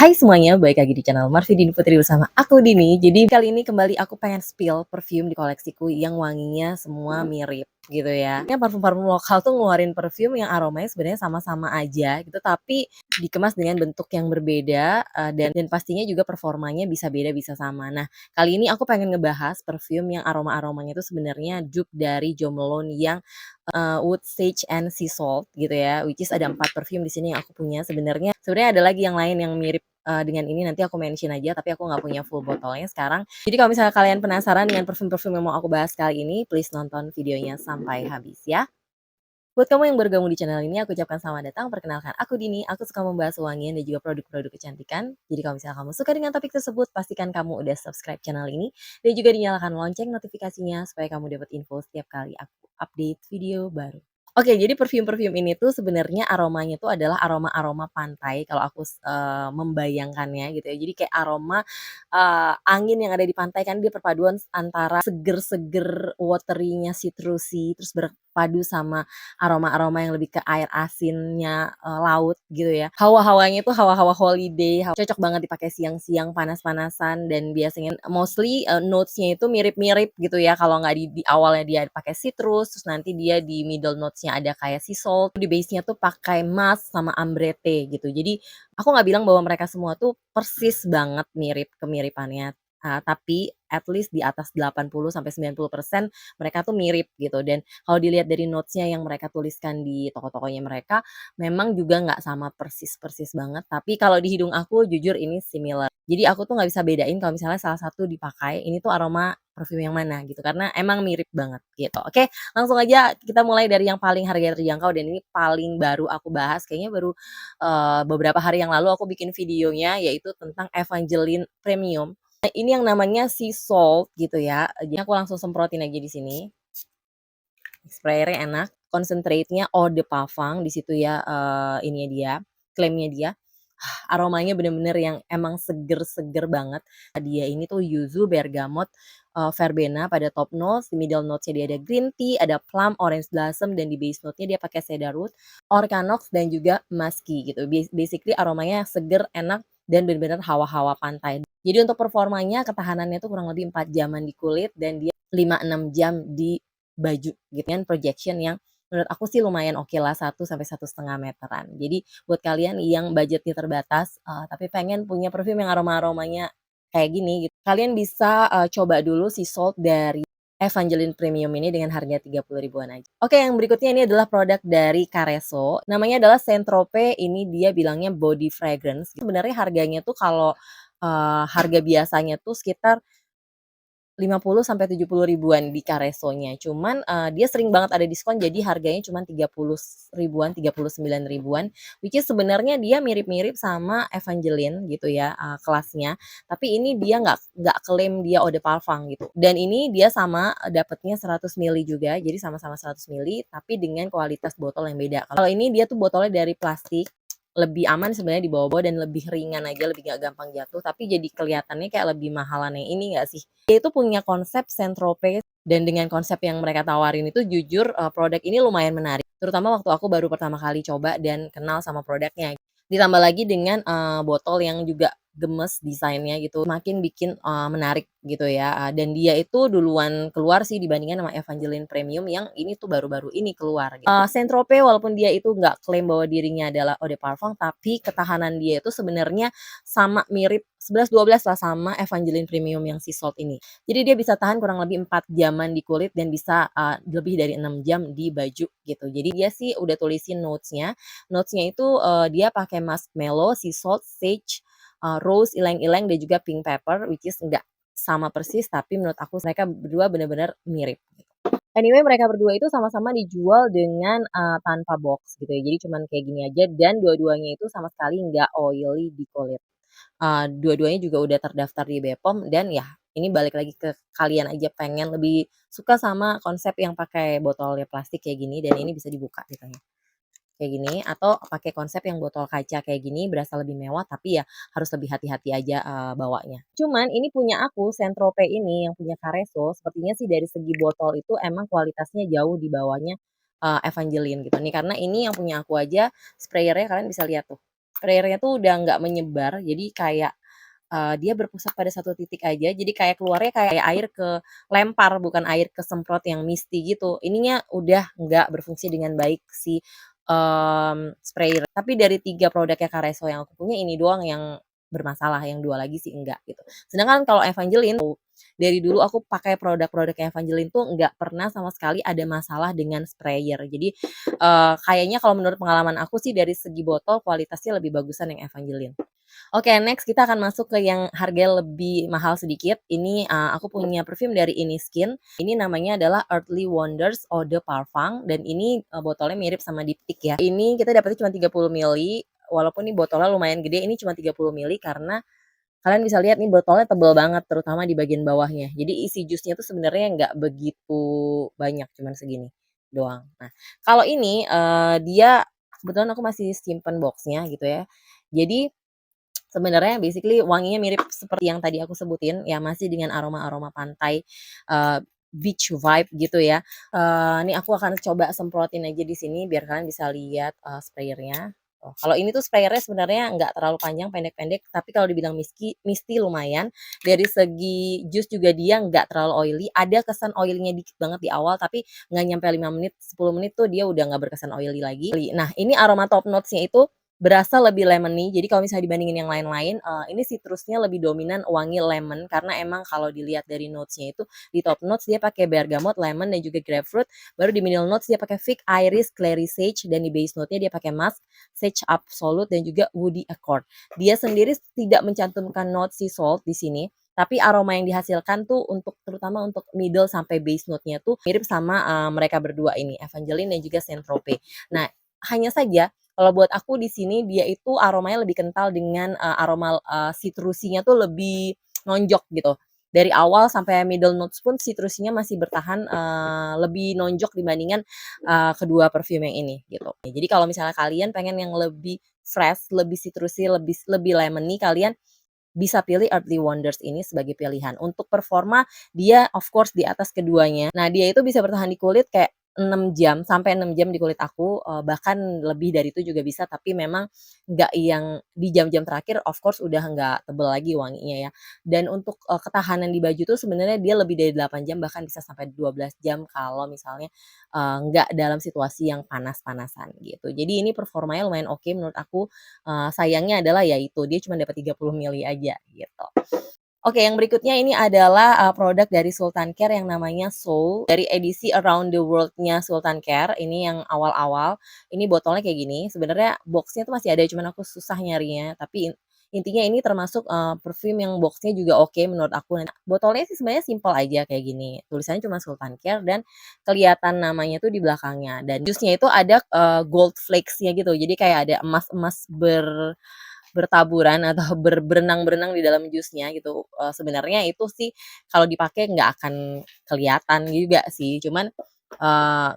Hai semuanya, balik lagi di channel Marvidin Putri bersama aku Dini. Jadi kali ini kembali aku pengen spill perfume di koleksiku yang wanginya semua mirip gitu ya. Yang parfum-parfum lokal tuh ngeluarin perfume yang aromanya sebenarnya sama-sama aja gitu, tapi dikemas dengan bentuk yang berbeda dan pastinya juga performanya bisa beda bisa sama. Nah, kali ini aku pengen ngebahas perfume yang aroma-aromanya itu sebenarnya dupe dari Jo Malone yang Wood Sage and Sea Salt gitu ya, which is ada 4 perfume di sini yang aku punya. Sebenarnya ada lagi yang lain yang mirip dengan ini, nanti aku mention aja, tapi aku nggak punya full botolnya sekarang. Jadi kalau misalnya kalian penasaran dengan perfume-perfume yang mau aku bahas kali ini, please nonton videonya sampai habis ya. Buat kamu yang baru gabung di channel ini, aku ucapkan selamat datang. Perkenalkan, aku Dini. Aku suka membahas wangian dan juga produk-produk kecantikan. Jadi kalau misalnya kamu suka dengan topik tersebut, pastikan kamu udah subscribe channel ini dan juga dinyalakan lonceng notifikasinya supaya kamu dapat info setiap kali aku update video baru. Oke, jadi perfume-perfume ini tuh sebenarnya aromanya tuh adalah aroma-aroma pantai kalau aku membayangkannya gitu ya. Jadi kayak aroma angin yang ada di pantai, kan dia perpaduan antara seger-seger watery-nya citrusy terus berpadu sama aroma-aroma yang lebih ke air asinnya laut gitu ya. Hawa-hawanya tuh hawa-hawa holiday, cocok banget dipakai siang-siang panas-panasan, dan biasanya mostly notes-nya itu mirip-mirip gitu ya. Kalau nggak di awalnya dia pakai citrus, terus nanti dia di middle notes-nya ada kayak sea salt, di base-nya tuh pakai musk sama ambrette gitu. Jadi aku nggak bilang bahwa mereka semua tuh persis banget mirip kemiripannya, tapi at least di atas 80-90% mereka tuh mirip gitu. Dan kalau dilihat dari notes-nya yang mereka tuliskan di toko-tokonya mereka, memang juga nggak sama persis-persis banget, tapi kalau di hidung aku jujur ini similar. Jadi aku tuh nggak bisa bedain kalau misalnya salah satu dipakai, ini tuh aroma perfume yang mana gitu, karena emang mirip banget gitu. Oke, langsung aja kita mulai dari yang paling harga terjangkau, dan ini paling baru aku bahas, kayaknya baru beberapa hari yang lalu aku bikin videonya, yaitu tentang Evangeline Premium. Nah, ini yang namanya Sea Salt gitu ya. Jadi aku langsung semprotin aja di sini. Sprayernya enak, concentrate-nya eau de parfum di situ ya, ininya dia, klaimnya dia. Aromanya bener-bener yang emang seger-seger banget. Dia ini tuh yuzu, bergamot, verbena pada top notes, di middle notes-nya dia ada green tea, ada plum, orange blossom, dan di base note-nya dia pakai cedarwood, organox, dan juga musky gitu. Basically aromanya seger, enak, dan bener-bener hawa-hawa pantai. Jadi untuk performanya, ketahanannya tuh kurang lebih 4 jaman di kulit, dan dia 5-6 jam di baju gitu kan, projection yang menurut aku sih lumayan oke lah, 1 sampai 1,5 meteran. Jadi buat kalian yang budgetnya terbatas, tapi pengen punya perfume yang aroma-aromanya kayak gini gitu, kalian bisa, coba dulu si Salt dari Evangeline Premium ini dengan harga 30 ribuan aja. Oke, yang berikutnya ini adalah produk dari Careso, namanya adalah Saint Tropez, ini dia bilangnya body fragrance. Sebenarnya harganya tuh kalau, harga biasanya tuh sekitar 50 sampai 70 ribuan di Careso-nya. Cuman, dia sering banget ada diskon, jadi harganya cuman 30 ribuan, 39 ribuan, which is sebenarnya dia mirip-mirip sama Evangeline gitu ya, kelasnya. Tapi ini dia nggak klaim dia eau de parfum gitu. Dan ini dia sama, dapatnya 100 mili juga, jadi sama-sama 100 mili, tapi dengan kualitas botol yang beda. Kalau ini dia tuh botolnya dari plastik, lebih aman sebenarnya dibawa-bawa dan lebih ringan aja, lebih nggak gampang jatuh, tapi jadi kelihatannya kayak lebih mahalan yang ini nggak sih? Dia itu punya konsep Saint Tropez, dan dengan konsep yang mereka tawarin itu jujur, produk ini lumayan menarik, terutama waktu aku baru pertama kali coba dan kenal sama produknya. Ditambah lagi dengan, botol yang juga gemes desainnya gitu, makin bikin, menarik gitu ya, dan dia itu duluan keluar sih dibandingkan sama Evangeline Premium yang ini tuh baru-baru ini keluar gitu. Saint Tropez walaupun dia itu nggak klaim bahwa dirinya adalah eau de parfum, tapi ketahanan dia itu sebenarnya sama, mirip 11-12 lah sama Evangeline Premium yang Sea Salt ini. Jadi dia bisa tahan kurang lebih 4 jaman di kulit dan bisa, lebih dari 6 jam di baju gitu. Jadi dia sih udah tulisin notes-nya. Notes-nya itu, dia pakai marshmallow, sea salt, sage, rose, ylang-ylang, dan juga pink pepper, which is nggak sama persis, tapi menurut aku mereka berdua benar-benar mirip gitu. Anyway, mereka berdua itu sama-sama dijual dengan, tanpa box gitu ya. Jadi cuman kayak gini aja, dan dua-duanya itu sama sekali nggak oily di kulit. Dua-duanya juga udah terdaftar di Bepom, dan ya ini balik lagi ke kalian aja pengen lebih suka sama konsep yang pakai botolnya plastik kayak gini dan ini bisa dibuka gitu ya, kayak gini, atau pakai konsep yang botol kaca kayak gini berasa lebih mewah, tapi ya harus lebih hati-hati aja, bawanya. Cuman ini punya aku, Saint Tropez ini yang punya Careso, sepertinya sih dari segi botol itu emang kualitasnya jauh di bawahnya, Evangeline gitu nih, karena ini yang punya aku aja sprayernya kalian bisa lihat tuh. sprayer-nya tuh udah nggak menyebar, jadi kayak, dia berpusat pada satu titik aja, jadi kayak keluarnya kayak air ke lempar, bukan air kesemprot yang misty gitu. Ininya udah nggak berfungsi dengan baik si, sprayer. Tapi dari 3 produknya Carreso yang aku punya, ini doang yang bermasalah, yang 2 lagi sih enggak, gitu. Sedangkan kalau Evangeline, dari dulu aku pakai produk-produknya Evangeline tuh nggak pernah sama sekali ada masalah dengan sprayer. Jadi, kayaknya kalau menurut pengalaman aku sih dari segi botol kualitasnya lebih bagusan yang Evangeline. Oke, next kita akan masuk ke yang harga lebih mahal sedikit. Ini, aku punya perfume dari Iniskin. Ini namanya adalah Earthly Wonders Eau de Parfum dan ini, botolnya mirip sama Diptyque ya. Ini kita dapetnya cuma 30 mili, walaupun ini botolnya lumayan gede, ini cuma 30 mili karena kalian bisa lihat nih botolnya tebel banget, terutama di bagian bawahnya. Jadi isi jusnya tuh sebenarnya nggak begitu banyak, cuman segini doang. Nah, kalau ini, dia kebetulan aku masih simpen box-nya gitu ya. Jadi sebenarnya basically wanginya mirip seperti yang tadi aku sebutin, ya masih dengan aroma-aroma pantai, beach vibe gitu ya. Ini aku akan coba semprotin aja di sini biar kalian bisa lihat, sprayer-nya. Oh, kalau ini tuh sprayer-nya sebenarnya nggak terlalu panjang, pendek-pendek, tapi kalau dibilang misty lumayan. Dari segi jus juga dia nggak terlalu oily, ada kesan oily-nya dikit banget di awal, tapi nggak nyampe 5 menit, 10 menit tuh dia udah nggak berkesan oily lagi. Nah, ini aroma top notes-nya itu berasa lebih lemony, jadi kalau misalnya dibandingin yang lain-lain, ini citrusnya lebih dominan wangi lemon, karena emang kalau dilihat dari notes-nya itu, di top notes dia pakai bergamot, lemon, dan juga grapefruit, baru di middle notes dia pakai fig, iris, clary sage, dan di base note-nya dia pakai musk, sage absolute, dan juga woody accord. Dia sendiri tidak mencantumkan note sea salt di sini, tapi aroma yang dihasilkan tuh terutama untuk middle sampai base note-nya tuh mirip sama, mereka berdua ini, Evangeline dan juga Saint Tropez. Nah, hanya saja kalau buat aku di sini dia itu aromanya lebih kental dengan, aroma, citrusinya tuh lebih nonjok gitu. Dari awal sampai middle notes pun citrusinya masih bertahan, lebih nonjok dibandingkan, kedua perfume yang ini gitu. Jadi kalau misalnya kalian pengen yang lebih fresh, lebih citrusi, lebih lebih lemony, kalian bisa pilih Earthly Wonders ini sebagai pilihan. Untuk performa dia of course di atas keduanya. Nah, dia itu bisa bertahan di kulit kayak 6 jam, sampai 6 jam di kulit aku, bahkan lebih dari itu juga bisa, tapi memang nggak yang di jam-jam terakhir of course udah nggak tebel lagi wanginya ya. Dan untuk, ketahanan di baju tuh sebenarnya dia lebih dari 8 jam, bahkan bisa sampai 12 jam kalau misalnya, nggak dalam situasi yang panas-panasan gitu. Jadi ini performanya lumayan oke menurut aku, sayangnya adalah ya itu, dia cuma dapat 30 mili aja gitu. Oke, yang berikutnya ini adalah, produk dari Sultan Care yang namanya Soul, dari edisi Around the World-nya Sultan Care, ini yang awal-awal. Ini botolnya kayak gini, sebenarnya box-nya tuh masih ada, cuman aku susah nyarinya, tapi intinya ini termasuk, perfume yang box-nya juga oke menurut aku. Nah, botolnya sih sebenarnya simpel aja kayak gini, tulisannya cuma Sultan Care dan kelihatan namanya tuh di belakangnya, dan jusnya itu ada, gold flakes-nya gitu, jadi kayak ada emas-emas bertaburan atau berenang-berenang di dalam jusnya gitu, sebenarnya itu sih kalau dipakai nggak akan kelihatan juga sih, cuman,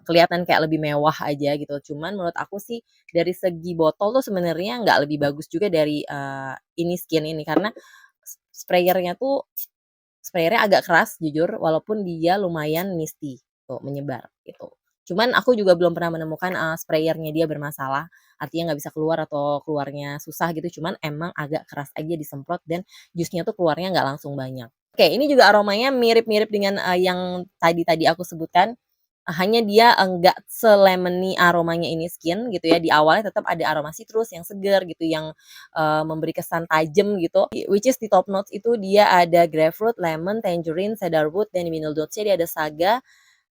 kelihatan kayak lebih mewah aja gitu. Cuman menurut aku sih dari segi botol tuh sebenarnya nggak lebih bagus juga dari, ini Skin ini, karena sprayernya tuh sprayernya agak keras jujur, walaupun dia lumayan misty tuh, menyebar gitu. Cuman aku juga belum pernah menemukan, sprayer dia bermasalah, artinya nggak bisa keluar atau keluarnya susah gitu, cuman emang agak keras aja disemprot dan jusnya tuh keluarnya nggak langsung banyak. Oke, ini juga aromanya mirip-mirip dengan, yang tadi-tadi aku sebutkan, hanya dia enggak se-lemony aromanya ini Skin gitu ya, di awalnya tetap ada aroma citrus yang segar gitu, yang, memberi kesan tajam gitu, which is di top notes itu dia ada grapefruit, lemon, tangerine, cedarwood, dan di middle notes-nya dia ada saga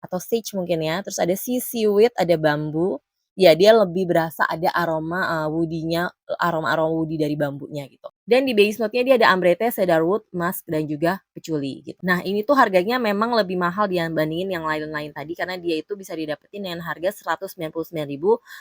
atau sage mungkin ya, terus ada sea seaweed, ada bambu. Ya dia lebih berasa ada aroma, woody-nya, aroma-aroma woody dari bambunya gitu. Dan di base note-nya dia ada ambrette, cedarwood, musk, dan juga patchouli gitu. Nah ini tuh harganya memang lebih mahal dibandingin yang lain-lain tadi karena dia itu bisa didapetin dengan harga 199.000,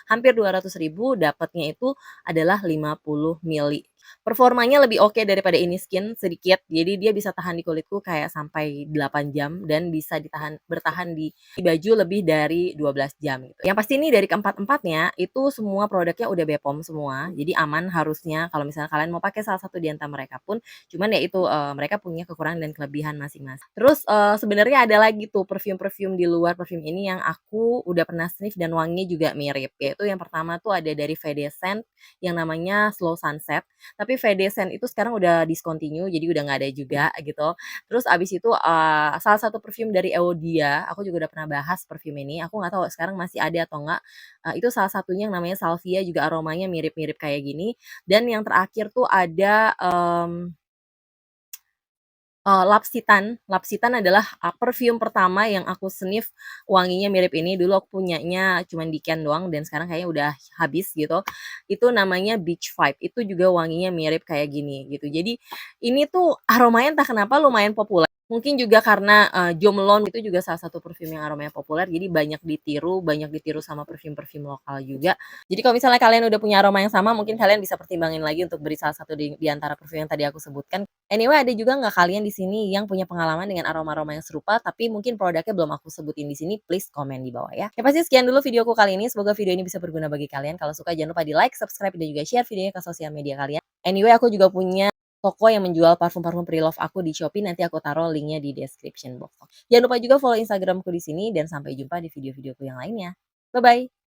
hampir 200.000, dapatnya itu adalah 50 mili Performanya lebih oke daripada Skin sedikit, jadi dia bisa tahan di kulitku kayak sampai 8 jam dan bisa bertahan di baju lebih dari 12 jam gitu. Yang pasti ini dari keempat-empatnya itu semua produknya udah BPOM semua, jadi aman harusnya kalau misalnya kalian mau pakai salah satu di antara mereka pun, cuman ya itu, mereka punya kekurangan dan kelebihan masing-masing. Terus, sebenarnya ada lagi tuh perfume-perfume di luar perfume ini yang aku udah pernah sniff dan wanginya juga mirip, yaitu yang pertama tuh ada dari Vede Scent yang namanya Slow Sunset. Tapi Vedesen itu sekarang udah discontinue, jadi udah nggak ada juga gitu. Terus abis itu, salah satu perfume dari Eodia, aku juga udah pernah bahas perfume ini, aku nggak tahu sekarang masih ada atau enggak, itu salah satunya yang namanya Salvia juga aromanya mirip-mirip kayak gini. Dan yang terakhir tuh ada, Lapsitan. Lapsitan adalah, perfume pertama yang aku sniff wanginya mirip ini. Dulu aku punyanya cuman di Ken doang dan sekarang kayaknya udah habis gitu. Itu namanya Beach Vibe, itu juga wanginya mirip kayak gini gitu. Jadi ini tuh aromanya entah kenapa lumayan populer. Mungkin juga karena, Jo Malone itu juga salah satu perfume yang aromanya populer, jadi banyak ditiru sama perfume-perfume lokal juga. Jadi kalau misalnya kalian udah punya aroma yang sama, mungkin kalian bisa pertimbangin lagi untuk beri salah satu di antara perfume yang tadi aku sebutkan. Anyway, ada juga nggak kalian di sini yang punya pengalaman dengan aroma-aroma yang serupa, tapi mungkin produknya belum aku sebutin di sini, please komen di bawah ya. Ya pasti sekian dulu videoku kali ini, semoga video ini bisa berguna bagi kalian. Kalau suka jangan lupa di like, subscribe, dan juga share videonya ke sosial media kalian. Anyway, aku juga punya toko yang menjual parfum-parfum pre-love aku di Shopee, nanti aku taruh linknya di description box. Jangan lupa juga follow Instagramku di sini, dan sampai jumpa di video-videoku yang lainnya. Bye-bye!